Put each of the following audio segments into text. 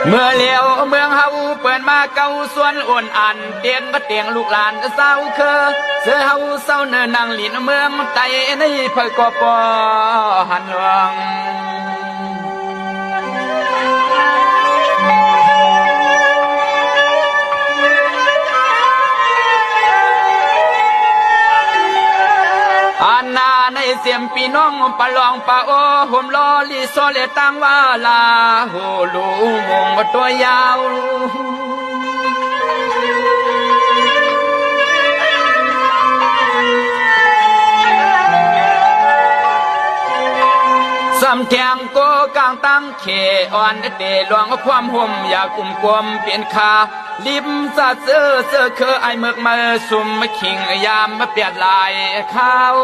เมื่อเลี้ยวเมืองเฮาเปิดมาเก่าส่วนอ่อนอันเตียงก็เตียงลูกหลานเศร้าเคอเสือเฮาเศร้าเนินนางหลินเมืองไตในเผยกอปอหันหลวงอาณาในเสียมปีน้องปะลองปะโอห่มลอลีโซเลตังว่าลาโหลูมงตัวยาวสำเทียงโกกลางตั้งเขอ่อนเตะหลวงความห่มอยากกุมกลมเปลี่ยนคาลิมสาเสื้อคือไอเมือกมาสุ่มขิงยามมาเปลี่ยนลายข้าว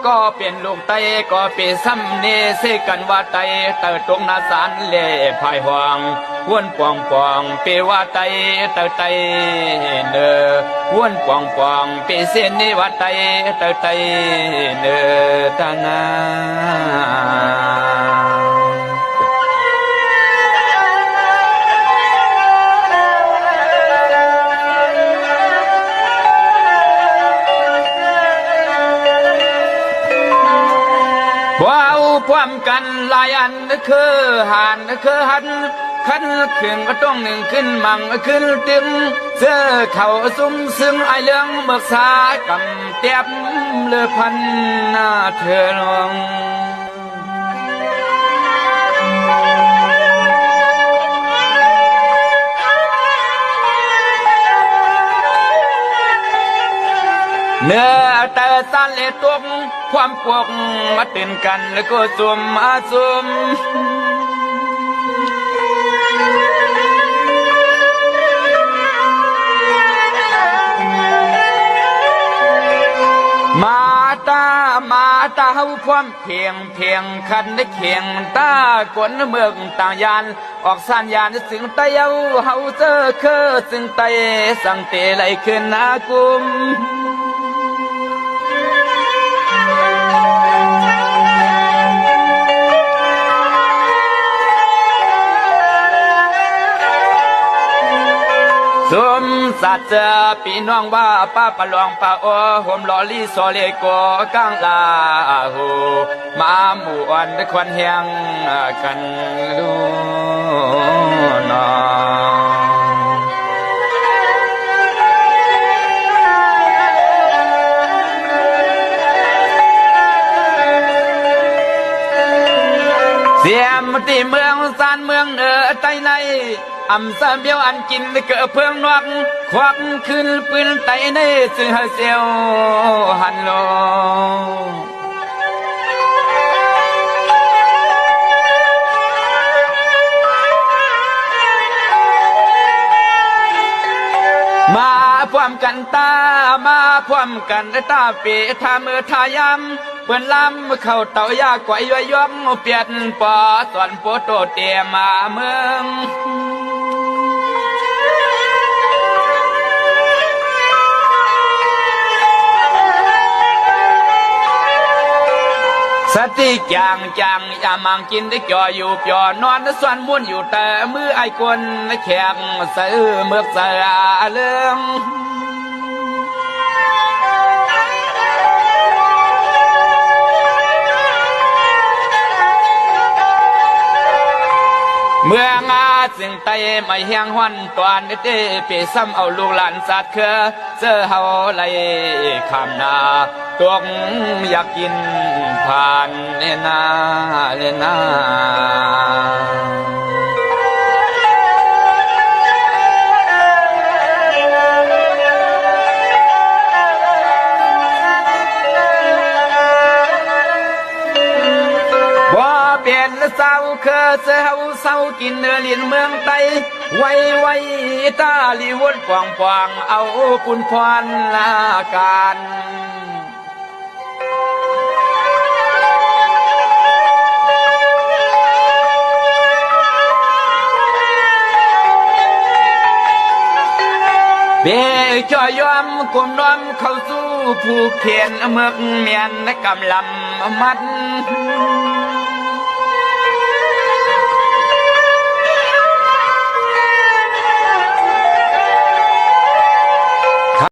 ก็เป็นลูกไตก็เป็นซ้ำเนเสกันว่าไตเติร์ตรงนาสานเล่ภายห่วงวนปองปองเปว่าไตเติร์ไตเนอวนปองปองเปเส้นนี่ว่าไตเติร์ไตเนอตานาความกันลายอันคือหันคือหันขันขึ้นก็ต้องหนึ่งขึ้นมั่งขึ้นตึงเสื้อเขาซุ่มซึ่งไอเรื่องเบิกษากำเตียบเลือพันหน้าเธอลงเนื้อแต่สันเลตกความปวกมาตื่นกันแล้วก็ซุ่มมาซุ่มมาตาเฮาความเพียงคันได้เขียงตากวนเมืองต่างยานออกสัญญาณสึงไตเฮาเจอคือสึงไตสังเตไหลขึ้นนากุมสมสัตย์ปีน้องว่าป้าปะลองป้าโอห่มลอลีโซเลโกกังลาหูมาหมู่อันควันแหงกันลูนอเสียมตีเมืองสานเมืองเหนือใต้ในอำสาเบียวอันกินเกิดเพื่องนวกควักขึ้นปืนไตในสื่อเสียวหันโลมาพร้อมกันตามาพร้อมกันตาเปทามือทายำเปิ้นลำเข้าเต่ายากว่าย่อยย่อมเปลี่ยนปอสอนโปโตเตียมาเมืองสติจางอย่ามังกินได้จ่ออยู่จ่อนอนส่วนมุ่นอยู่แต่มือไอ้คนแข็งเสือเมือกเสือเรื่องเมืองจึงไตไม่เฮียงหันตอนเต้เปซ้ำเอาลูกหลานสัตว์เคอเสื้อเฮาไหลข้ามนาตวงอยากกินผ่านเนนาเลนาเปลี่ยนเศร้าคือเศร้ากินเนื้อลิ้นเมืองไตไว้ตาลีวนปองเอาปุนพรลาการ ม เบจอยอมกุมน้อมเข้าสู่ผู้เขียนเมือกเมียนกำลำมัด